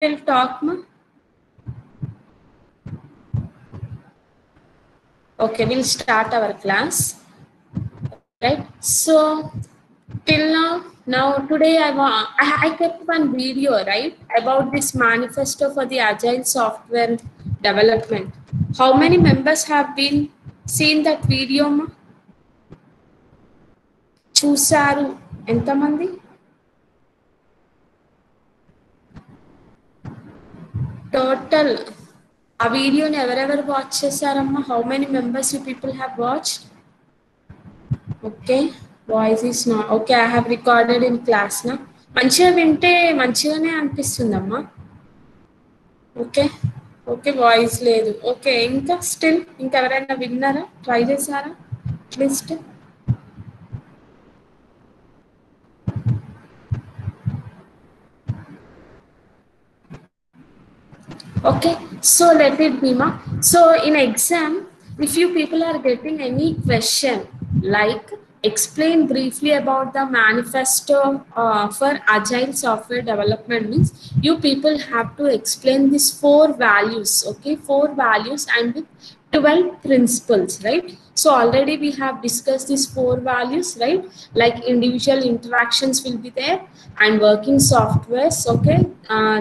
will talk, ma? Okay, we'll start our class. Right. So till now today I kept one video, right, about this manifesto for the agile software development. How many members have been seen that video, ma? చూసారు ఎంతమంది? Total ఆ వీడియోని ఎవరెవరు watch చేశారమ్మా? How many members you people have watched? Okay, voice is not okay. I have recorded in class నా. మంచిగా వింటే మంచిగానే అనిపిస్తుందమ్మా. ఓకే ఓకే, వాయిస్ లేదు. ఓకే, ఇంకా స్టిల్ ఇంకెవరైనా విన్నారా, ట్రై చేశారా at least? Okay, so let it be, ma. So in exam, if you people are getting any question like explain briefly about the manifesto for agile software development, means you people have to explain these 4 values. Okay, 4 values and with 12 principles, right? So already we have discussed these 4 values, right? Like individual interactions will be there and working softwares. Okay,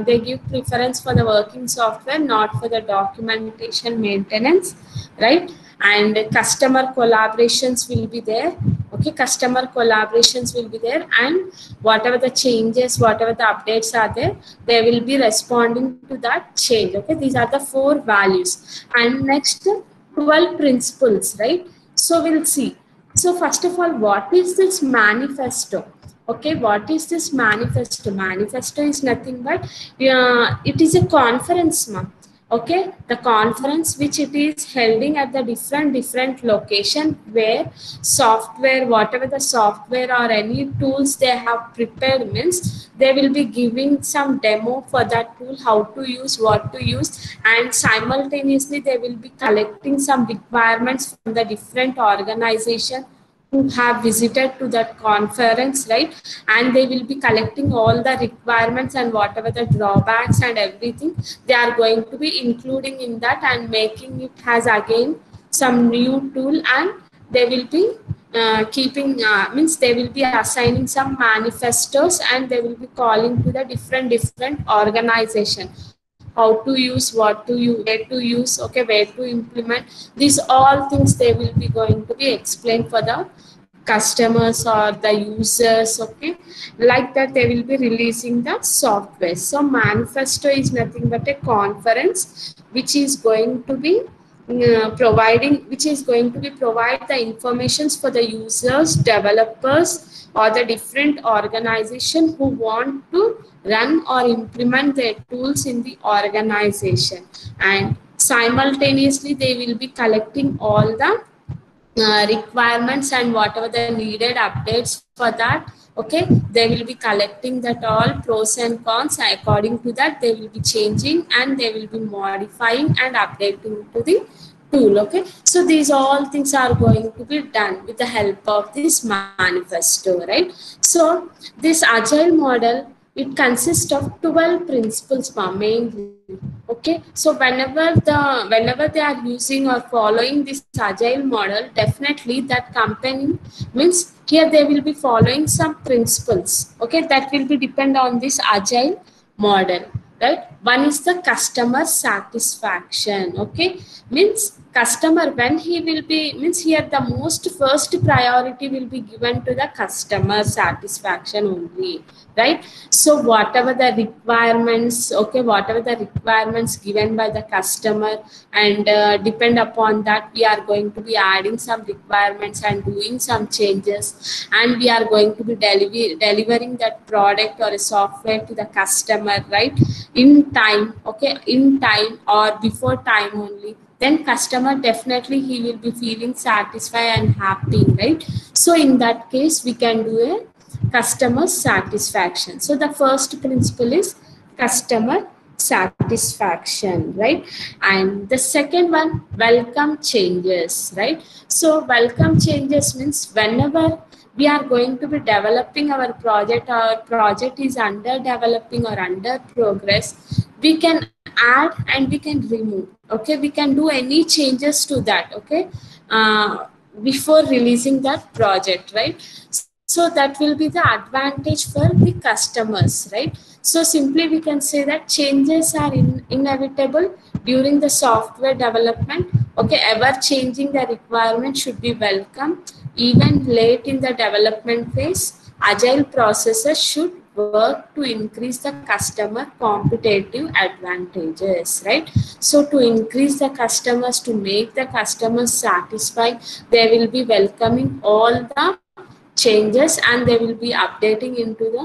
they give preference for the working software, not for the documentation maintenance, right? And customer collaborations will be there. Okay, customer collaborations will be there, and whatever the changes, whatever the updates are there, they will be responding to that change. Okay, these are the 4 values. And next, 12 principles, right? So we'll see. So first of all, what is this manifesto? Okay, what is this manifesto? Manifesto is nothing but it is a conference, ma. Okay, the conference which it is holding at the different location where software, whatever the software or any tools they have prepared, means they will be giving some demo for that tool, how to use, what to use, and simultaneously they will be collecting some requirements from the different organization who have visited to that conference, right? And they will be collecting all the requirements and whatever the drawbacks and everything they are going to be including in that and making it has again some new tool, and they will be keeping means they will be assigning some manifestos and they will be calling to the different organization how to use, what to use, where to use, okay, where to implement. These all things they will be going to be explained for the customers or the users. Okay, like that they will be releasing the software. So manifesto is nothing but a conference which is going to be which is going to be provide the informations for the users, developers, or the different organization who want to run or implement their tools in the organization. And simultaneously they will be collecting all the requirements and whatever the needed updates for that. Okay, they will be collecting that all pros and cons. According to that they will be changing and they will be modifying and updating to the tool. Okay, so these all things are going to be done with the help of this manifesto, right? So this agile model, it consists of 12 principles mainly. Okay, so whenever they are using or following this agile model, definitely that company, means here they will be following some principles. Okay, that will be depend on this agile model, right? One is the customer satisfaction. Okay, means customer, when he will be, means here the most first priority will be given to the customer satisfaction only, right? So whatever the requirements, okay, whatever the requirements given by the customer, and depend upon that we are going to be adding some requirements and doing some changes, and we are going to be delivering that product or a software to the customer, right, in time. Okay, in time or before time only, then customer definitely he will be feeling satisfied and happy, right? So in that case we can do a customer satisfaction. So the first principle is customer satisfaction, right? And the second one, welcome changes, right? So welcome changes means whenever we are going to be developing our project is under developing or under progress, we can add and we can remove. Okay, we can do any changes to that. Okay, before releasing that project, right? So that will be the advantage for the customers, right? So simply we can say that changes are inevitable during the software development. Okay, ever changing the requirement should be welcome. Even late in the development phase, agile processes should work to increase the customer competitive advantages, right? So to increase the customers, to make the customers satisfied, they will be welcoming all the changes and they will be updating into the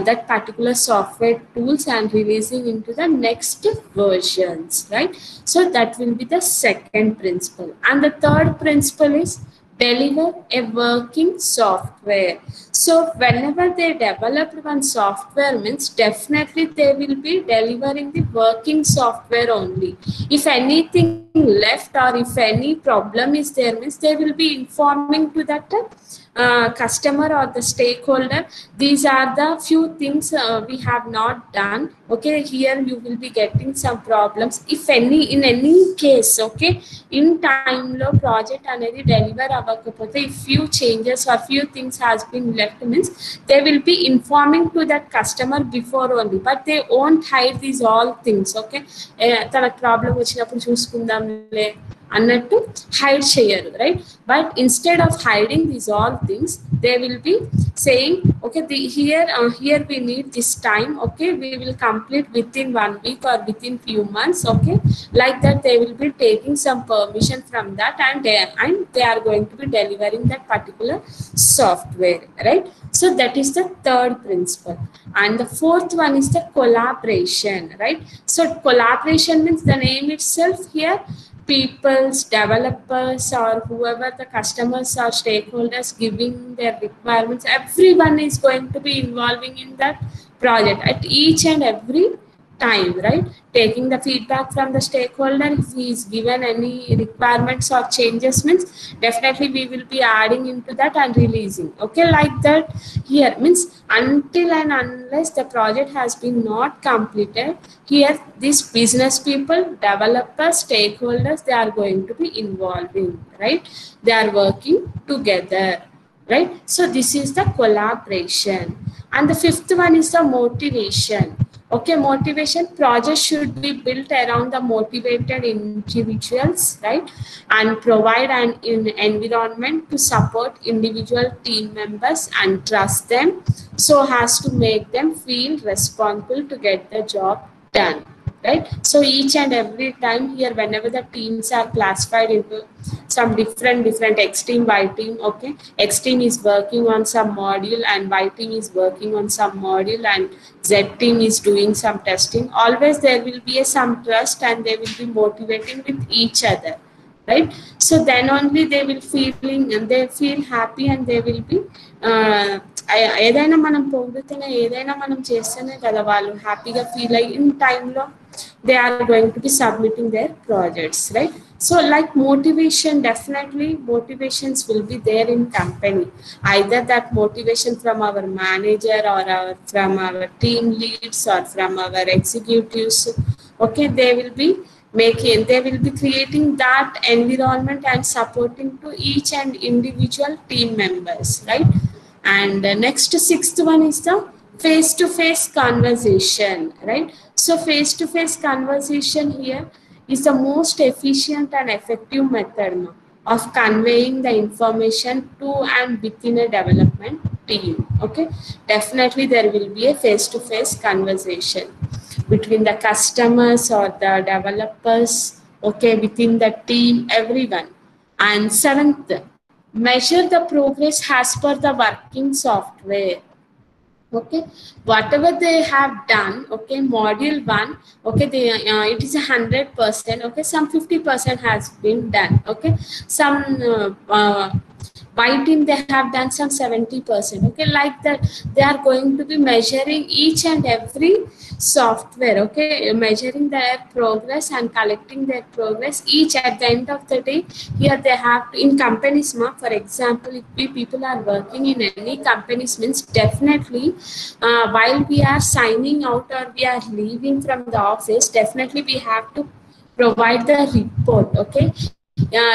that particular software tools and releasing into the next versions, right? So that will be the second principle. And the third principle is deliver a working software. So whenever they develop one software means definitely they will be delivering the working software only. If anything left or if any problem is there means they will be informing to that customer or the stakeholder, these are the few things we have not done. Okay, here you will be getting some problems if any, in any case. Okay, in time lo project anedi deliver avvakapothe if few changes or few things has been left means they will be informing to that customer before only, but they won't hide these all things. Okay, తన problem వచ్చినప్పుడు చూసుకుందాంలే అన్నట్టు hide చేయరు, right? But instead of hiding these all things, they will be saying, okay, here we need this time. Okay, we will complete within 1 week or within few months. Okay, like that they will be taking some permission from that, and they are going to be delivering that particular software, right? So that is the third principle. And the fourth one is the collaboration, right? So collaboration means the name itself here, people's, developers, or whoever the customers or stakeholders giving their requirements, everyone is going to be involving in that project at each and every time, right? Taking the feedback from the stakeholder, if he is given any requirements or changes means definitely we will be adding into that and releasing. Okay, like that here means until and unless the project has been not completed, here these business people, developers, stakeholders, they are going to be involving, right? They are working together, right? So this is the collaboration. And the fifth one is the motivation. Okay, motivation project should be built around the motivated individuals, right? And provide an environment to support individual team members and trust them so as to make them feel responsible to get the job done, right? So each and every time here, whenever the teams are classified into some different X team, Y team. Okay, X team is working on some module and Y team is working on some module and Z team is doing some testing. Always there will be some trust and they will be motivating with each other, right? So then only they will feeling and they feel happy and they will be ఏదైనా మనం పొగుడుతూనే ఏదైనా మనం చేస్తేనే కదా వాళ్ళు హ్యాపీగా feel అయ్యి in టైంలో they are going to be submitting their projects, right? So like motivation, definitely motivations will be there in company, either that motivation from our manager or from our team leads or from our executives. Okay, they will be creating that environment and supporting to each and individual team members, right? And the next sixth one is the face-to-face conversation, right? So face-to-face conversation here is the most efficient and effective method of conveying the information to and within a development team. Okay, definitely there will be a face-to-face conversation between the customers or the developers, okay, within the team, everyone. And seventh, measure the progress as per the working software. Okay, whatever they have done, okay, module 1, okay, they it is 100%. Okay, some 50% has been done. Okay, some my team they have done some 70%. Okay, like that they are going to be measuring each and every software. Okay, measuring their progress and collecting their progress each at the end of the day. Here they have to, in companies, for example, if we people are working in any companies, means definitely while we are signing out or we are leaving from the office, definitely we have to provide the report. Okay,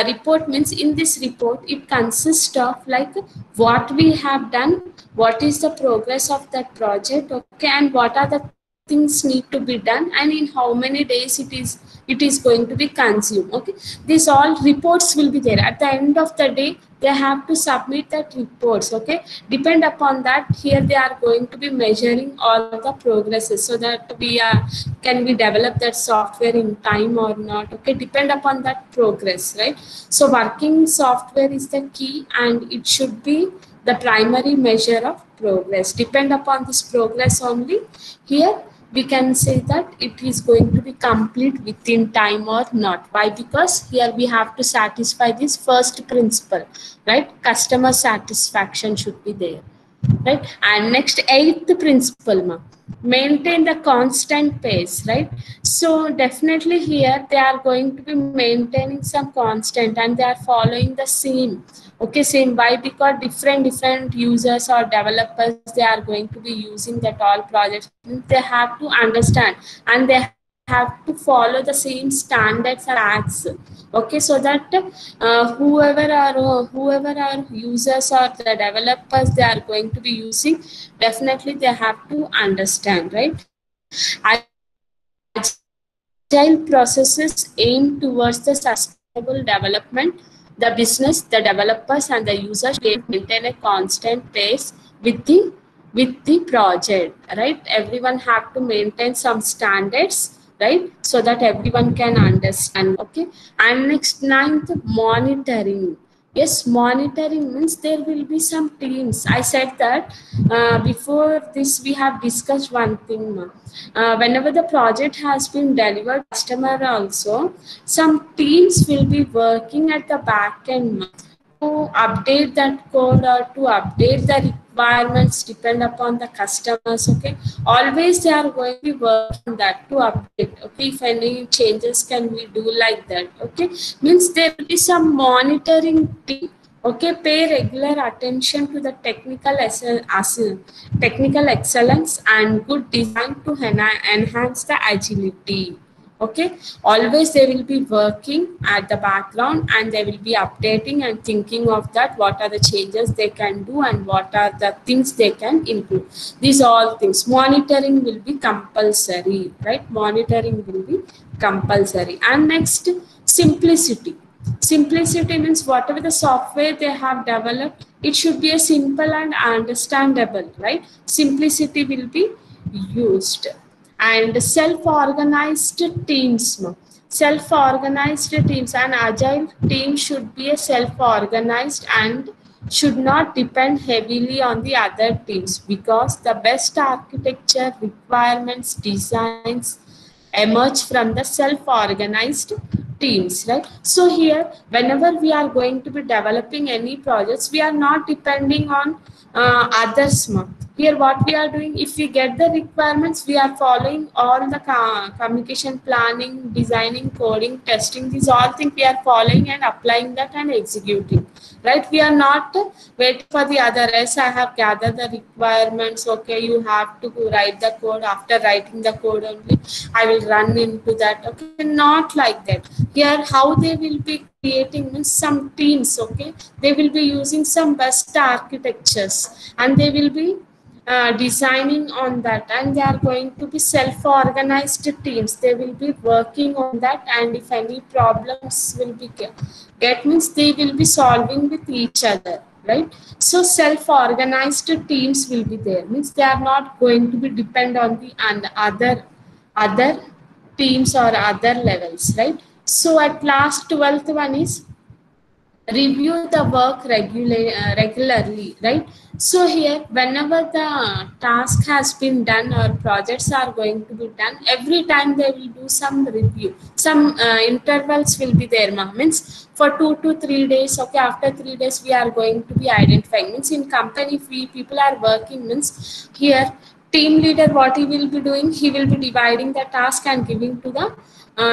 report means in this report it consists of like what we have done, what is the progress of that project, okay, and what are the things need to be done, and in how many days it is going to be consumed. Okay, these all reports will be there at the end of the day. They have to submit that reports. Okay, depend upon that, here they are going to be measuring all the progresses, so that we are can we develop that software in time or not. Okay, depend upon that progress, right? So working software is the key, and it should be the primary measure of progress. Depend upon this progress only, here we can say that it is going to be complete within time or not. Why? Because here we have to satisfy this first principle, right? Customer satisfaction should be there, right? And next, eighth principle, maintain the constant pace, right? So definitely here they are going to be maintaining some constant, and they are following the same. Okay, same. Why? Because different users or developers they are going to be using that all projects. They have to understand, and they have to follow the same standards and acts. Okay, so that whoever are users or the developers they are going to be using, definitely they have to understand, right? Agile processes aim towards the sustainable development. The business, the developers, and the users maintain a constant pace with the project, right? Everyone have to maintain some standards, right? So that everyone can understand. Okay, and next, ninth, monitoring. Yes, monitoring means there will be some teams. I said that before this we have discussed one thing, ma'am. Whenever the project has been delivered, customer also, some teams will be working at the back end, ma'am, to update that code or to update the requirements depend upon the customers. Okay, always they are going to be working on that to update. Okay, if any changes can we do like that. Okay, means there will be some monitoring team. Okay, pay regular attention to the technical excellence and good design to enhance the agility. Okay, always they will be working at the background, and they will be updating and thinking of that what are the changes they can do and what are the things they can improve. These all things monitoring will be compulsory, right? Monitoring will be compulsory. And next, simplicity. Simplicity means whatever the software they have developed, it should be a simple and understandable, right? Simplicity will be used. And self-organized teams. Self-organized teams, an agile team should be a self-organized and should not depend heavily on the other teams, because the best architecture requirements designs emerge from the self-organized teams, right? So here whenever we are going to be developing any projects, we are not depending on others. Here what we are doing, if we get the requirements, we are following all the communication, planning, designing, coding, testing, these all things we are following and applying that and executing, right? We are not waiting for the other. Yes, I have gathered the requirements. Okay, you have to write the code. After writing the code only I will run into that. Okay, not like that. Here how they will be creating means some teams. Okay, they will be using some best architectures, and they will be designing on that, and they are going to be self-organized teams. They will be working on that, and if any problems will be get means they will be solving with each other, right? So self-organized teams will be there, means they are not going to be depend on the and other teams or other levels, right? So at last, 12th one is review the work regularly, right? So here, whenever the task has been done or projects are going to be done, every time they will do some review. Some intervals will be there, means for 2 to 3 days. Okay, after 3 days, we are going to be identifying. Means in company, if we people are working, means here team leader, what he will be doing, he will be dividing the task and giving to the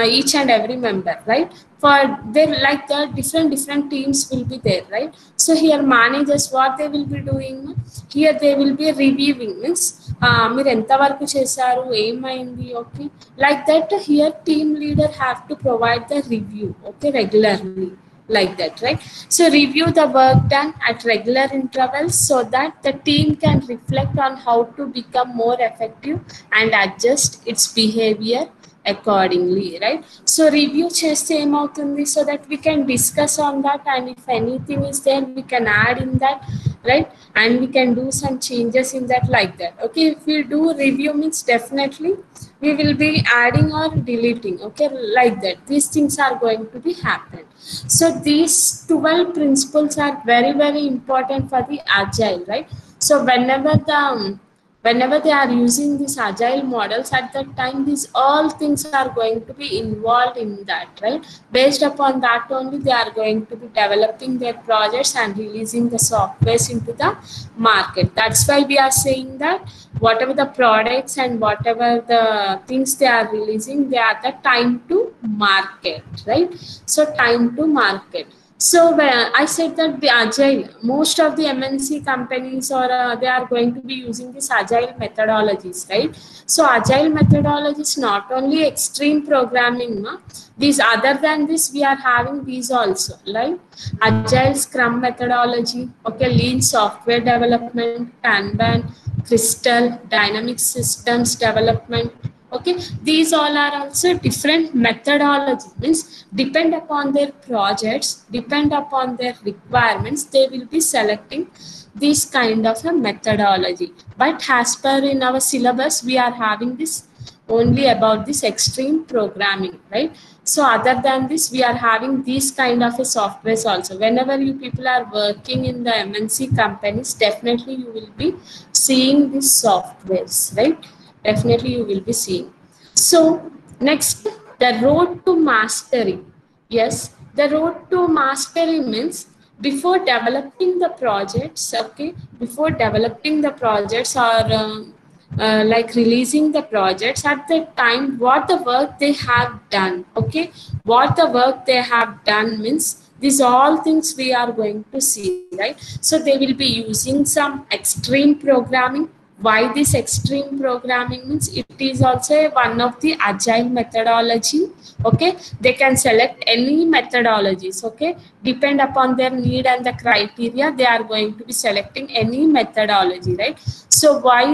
each and every member, right? For there, like the different teams will be there, right? So here managers, what they will be doing, here they will be reviewing, means మీరు ఎంత వరకు చేశారు, ఏమైంది, okay, like that. Here team leader have to provide the review, okay, regularly, like that, right? So review the work done at regular intervals so that the team can reflect on how to become more effective and adjust its behavior accordingly, right? So review cheste emautundi, so that we can discuss on that, and if anything is there we can add in that, right? And we can do some changes in that, like that. Okay, if we do review, means definitely we will be adding or deleting, okay, like that. These things are going to be happen. So these 12 principles are very important for the agile, right? So whenever they are using these agile models, at that time these all things are going to be involved in that, right? Based upon that only they are going to be developing their projects and releasing the softwares into the market. That's why we are saying that whatever the products and whatever the things they are releasing, they are the time to market, right? So time to market. So I said that the agile, most of the MNC companies, or they are going to be using this agile methodologies, right? So agile methodologies, not only extreme programming, these, other than this we are having these also, like agile scrum methodology, okay, lean software development, Kanban, Crystal, dynamic systems development. Okay, these all are also different methodology, means depend upon their projects, depend upon their requirements, they will be selecting this kind of a methodology. But as per in our syllabus, we are having this only about this extreme programming, right? So other than this, we are having these kind of a softwares also. Whenever you people are working in the MNC companies, definitely you will be seeing these softwares, right? Definitely you will be seeing. So next, the road to mastery. Yes, the road to mastery means before developing the projects, okay, before developing the projects, or like releasing the projects, at the time what the work they have done, okay, what the work they have done means these all things we are going to see, right? So they will be using some extreme programming. Why this extreme programming means, it is also one of the agile methodology, okay? They can select any methodologies, okay, depend upon their need and the criteria, they are going to be selecting any methodology, right? So why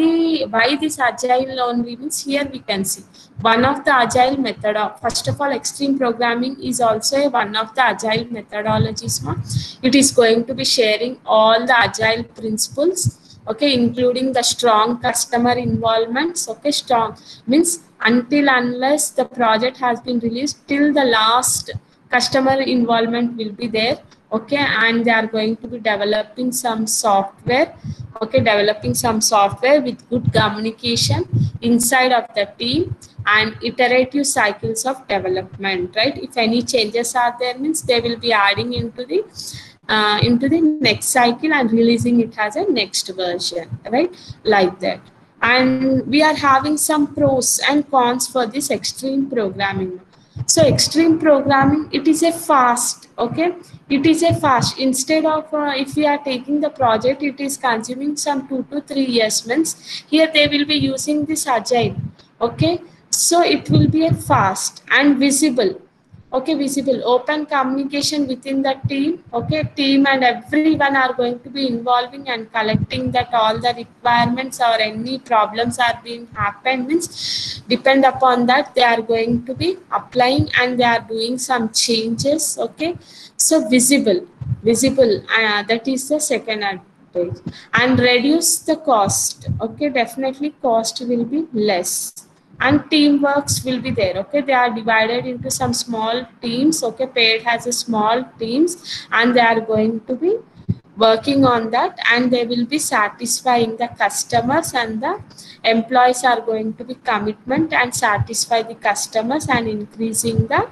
this agile only means, here we can see one of the agile method of, first of all, extreme programming is also one of the agile methodologies. It is going to be sharing all the agile principles, okay, including the strong customer involvements. Okay, strong means until unless the project has been released, till the last customer involvement will be there, okay, and they are going to be developing some software, okay, developing some software with good communication inside of the team and iterative cycles of development, right? If any changes are there, means they will be adding into the next cycle and releasing it as a next version, right? Like that. And we are having some pros and cons for this extreme programming. So extreme programming, it is a fast, okay, it is a fast, instead of if we are taking the project, it is consuming some 2 to 3 years, means here they will be using this agile, okay. So it will be a fast and visible, okay, visible, open communication within the team, okay, team and everyone are going to be involving and collecting that all the requirements or any problems are being happened, means depend upon that they are going to be applying and they are doing some changes, okay. So visible, that is the second advantage. And reduce the cost, okay, definitely cost will be less, and teamworks will be there. Okay, they are divided into some small teams. Okay, paid has a small teams, and they are going to be working on that, and they will be satisfying the customers, and the employees are going to be commitment and satisfy the customers and increasing the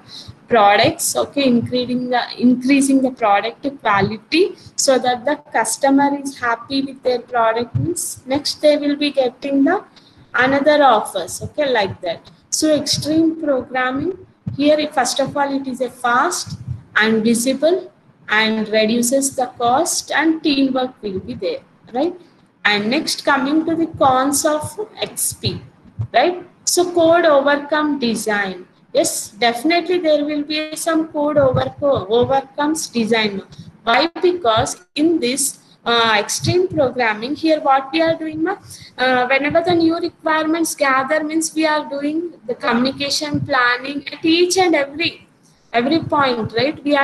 products. Okay, increasing the product quality so that the customer is happy with their product. Means next they will be getting the another offers. Okay, like that. So extreme programming here, first of all, it is a fast and visible and reduces the cost, and teamwork will be there, right? And next, coming to the cons of XP, right? So code overcome design. Yes, definitely there will be some code overcomes design. Why? Because in this extreme programming, here what we are doing, whenever the new requirements gather, means we are doing the communication planning at each and every point, right? We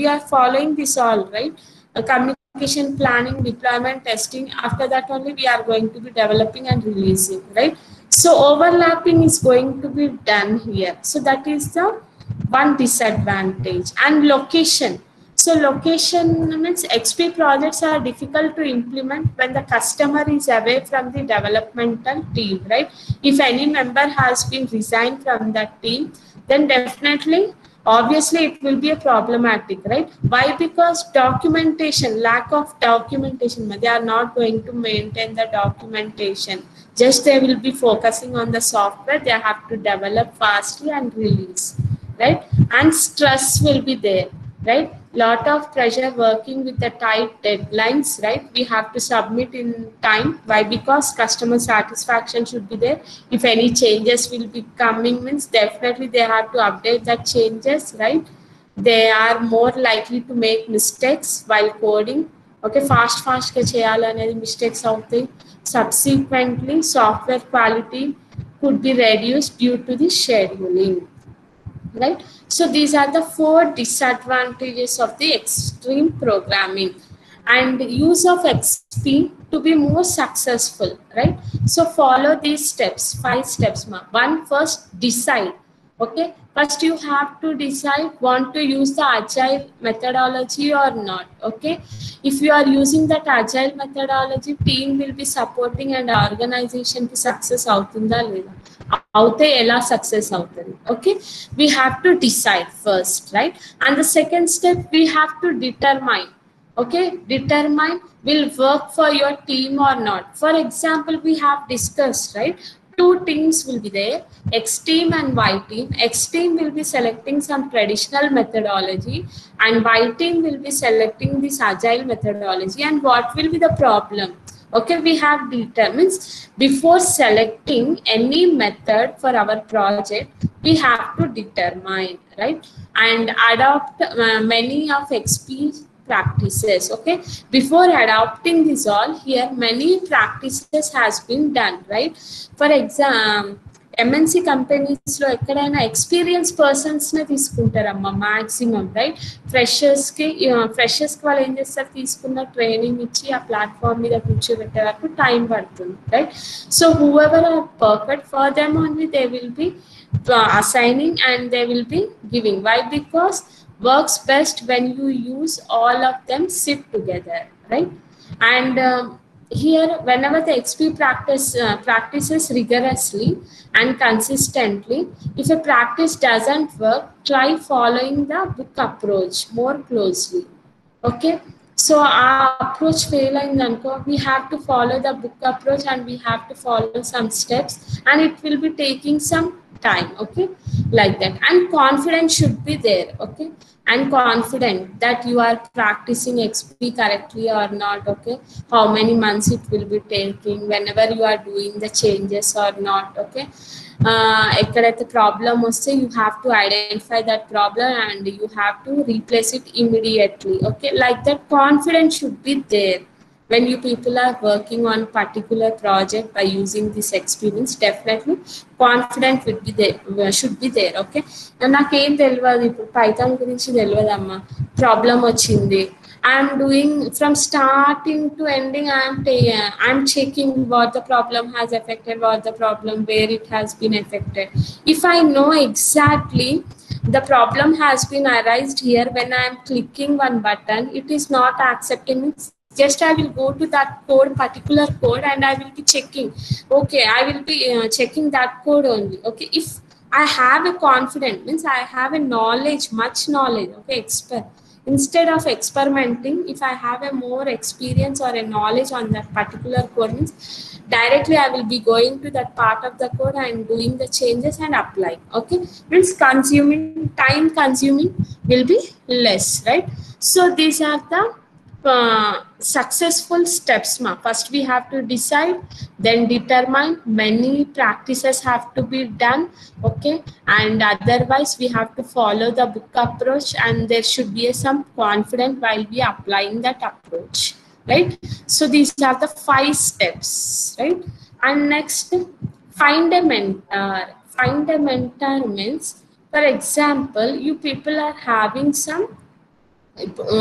are following this all, right? Communication planning, deployment, testing. After that only we are going to be developing and releasing, right? So overlapping is going to be done here. So that is the one disadvantage. And location. So location means XP projects are difficult to implement when the customer is away from the developmental team, right? If any member has been resigned from that team, then definitely, obviously it will be a problematic, right? Why? Because documentation, lack of documentation, they are not going to maintain the documentation. Just they will be focusing on the software. They have to develop fastly and release, right? And stress will be there, right? Lot of pressure working with the tight deadlines, right? We have to submit in time. Why? Because customer satisfaction should be there. If any changes will be coming, means definitely they have to update that changes, right? They are more likely to make mistakes while coding. Okay, fast గా చేయాలనేది mistakes అవుతాయి. Subsequently, software quality could be reduced due to the scheduling, right? So these are the 4 disadvantages of the extreme programming and use of XP to be more successful, right? So follow these steps, 5 steps. One, first decide. Okay, first you have to decide want to use the agile methodology or not. Okay, if you are using that agile methodology, team will be supporting and organization ki success avutunda leda, avute ela success avutadi. Okay, we have to decide first, right? And the second step, we have to determine. Okay, determine will work for your team or not. For example, we have discussed, right? 2 teams will be there, X team and Y team. X team will be selecting some traditional methodology and Y team will be selecting this agile methodology. And what will be the problem? Okay, we have determines before selecting any method for our project, we have to determine, right? And adopt many of XP practices. Okay, before adopting this all, here many practices has been done, right? For example, MNC companies లో ఎక్కడైనా experience persons నే తీసుకుంటారమ్మా maximum, right? Freshers కి వాళ్ళు ఏం చేస్తారు, తీసుకున్న training ఇచ్చి ఆ ప్లాట్ఫామ్ మీద కూర్చోబెట్టే వరకు టైం పడుతుంది, right? So whoever are perfect for them only they will be assigning and they will be giving. Why? Because works best when you use all of them sit together, right? And here, whenever the XP practices rigorously and consistently, if a practice doesn't work, try following the book approach more closely. Okay, so our approach fail aindanago, we have to follow the book approach and we have to follow some steps, and it will be taking some time. Okay, like that. And confidence should be there. Okay, and confident that you are practicing XP correctly or not. Okay, how many months it will be taking, whenever you are doing the changes or not. Okay, ekkadaithe problem vaste, you have to identify that problem and you have to replace it immediately. Okay, like that confidence should be there when you people are working on particular project by using this experience. Definitely confident would be there, should be there. Okay, నాకేం తెలియదు, ఇప్పుడు Python గురించి తెలియదమ్మా, problem వచ్చింది, I'm doing from starting to ending. I'm checking what the problem has affected, what the problem, where it has been affected. If I know exactly the problem has been arised here when I am clicking one button, it is not accepting it. Just I will go to that code, particular code, and I will be checking. Okay, I will be checking that code only. Okay, if I have a confidence, means I have a knowledge, much knowledge. Okay, expert. Instead of experimenting, if I have a more experience or a knowledge on that particular code, means directly I will be going to that part of the code and doing the changes and applying. Okay, means time consuming will be less, right? So these are the successful steps. First we have to decide, then determine, many practices have to be done. Okay, and otherwise we have to follow the book approach, and there should be some confidence while we applying that approach, right? So these are the 5 steps, right? And next, find a mentor. Find a mentor means, for example, you people are having some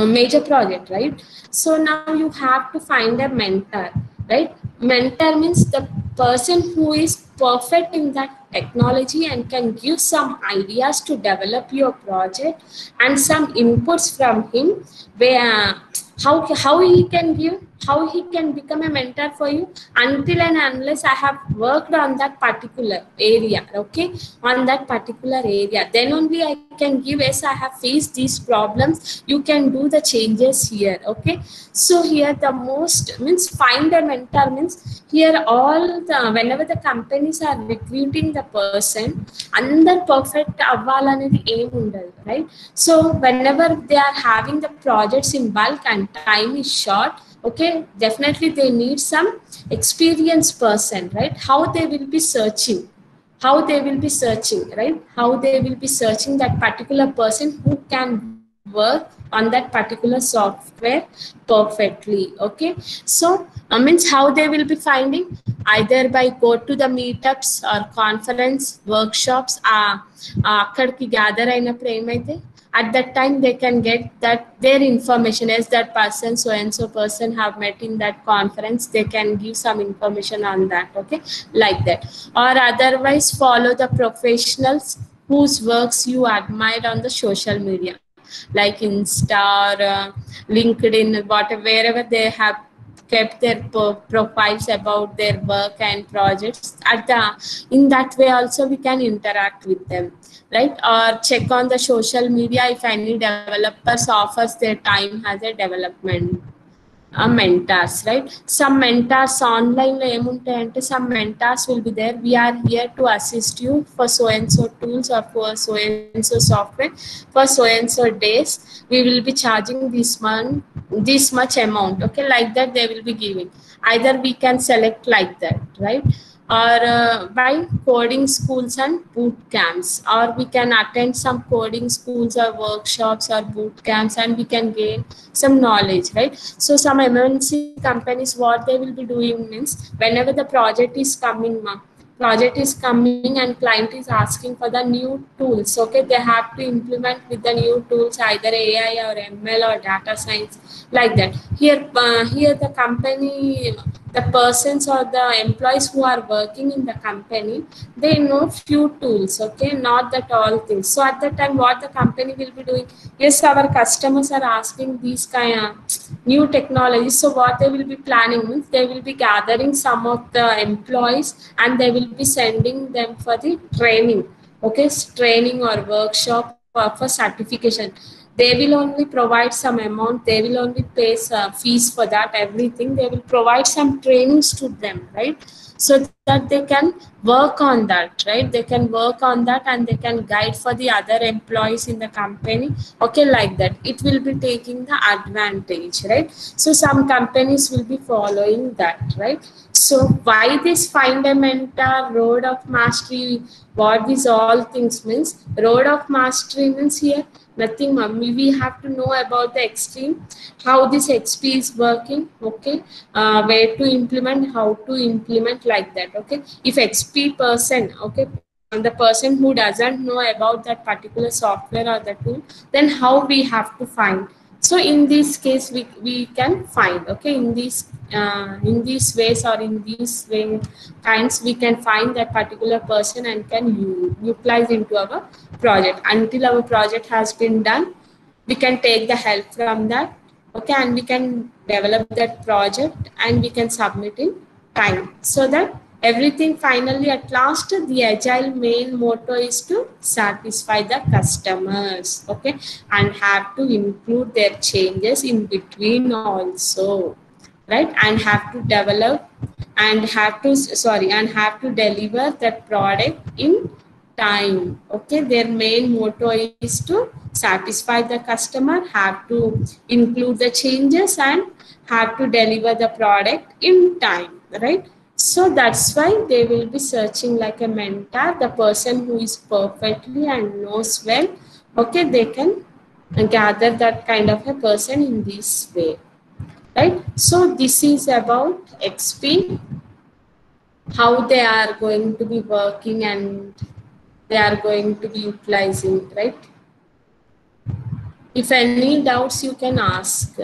major project, right? So now you have to find a mentor, right? Mentor means the person who is perfect in that technology and can give some ideas to develop your project, and some inputs from him, where how he can give, how he can become a mentor for you, until and unless I have worked on that particular area. Okay, on that particular area, then only I can give, yes, I have faced these problems, you can do the changes here. Okay, so here the most means, find a mentor means, here all the, whenever the companies are recruiting the person, under perfect అవ్వాలనేది ఏం ఉండదు, right? So whenever they are having the projects in bulk and time is short, okay, definitely they need some experienced person, right? How they will be searching, right? How they will be searching that particular person who can work on that particular software perfectly. Okay, so means how they will be finding, either by go to the meetups or conference workshops, అక్కడికి gather అయినప్పుడు ఏమైతే, at that time they can get that their information, as that person, so and so person have met in that conference, they can give some information on that. Okay, like that. Or otherwise follow the professionals whose works you admired on the social media, like Insta or LinkedIn, whatever, wherever they have kept their profiles about their work and projects. At the, in that way also we can interact with them, right? Or check on the social media if any developers offers their time as a development mentors, right? Some mentors online lo emuntayi, some mentors will be there, we are here to assist you for so and so tools or for so and so software for so and so days, we will be charging this much amount. Okay, like that they will be giving. Either we can select like that, right? Or by coding schools and boot camps, or we can attend some coding schools or workshops or boot camps, and we can gain some knowledge, right? So some MNC companies, what they will be doing means, whenever the project is coming and client is asking for the new tools, okay, they have to implement with the new tools, either AI or ML or data science, like that. Here the company, the persons or the employees who are working in the company, they know few tools. Okay, not that all things. So at that time what the company will be doing, yes, our customers are asking these kind of new technologies, so what they will be planning means, they will be gathering some of the employees and they will be sending them for the training. Okay, training or workshop or for certification. They will only provide some amount, they will only pay fees for that, everything. They will provide some trainings to them, right? So that they can work on that, right? They can work on that and they can guide for the other employees in the company. Okay, like that it will be taking the advantage, right? So some companies will be following that, right? So why this fundamental road of mastery, what these all things means? Road of mastery means here nothing, mummy. We have to know about the extreme, how this XP is working. Okay, where to implement, how to implement, like that. Okay, if XP person, okay, the person who doesn't know about that particular software or the tool, then how we have to find. So in this case, we can find, okay, in these ways or in these kinds, we can find that particular person and can utilize into our project. Until our project has been done, we can take the help from that, okay, and we can develop that project and we can submit in time, so that everything finally at last, the agile main motto is to satisfy the customers, okay, and have to include their changes in between also, right, and have to develop and have to and have to deliver that product in time, okay. Their main motto is to satisfy the customer, have to include the changes, and have to deliver the product in time, right. So that's why they will be searching like a mentor, the person who is perfectly and knows well, okay, they can gather that kind of a person in this way, right. So this is about XP, how they are going to be working and they are going to be utilizing, right. If any doubts, you can ask.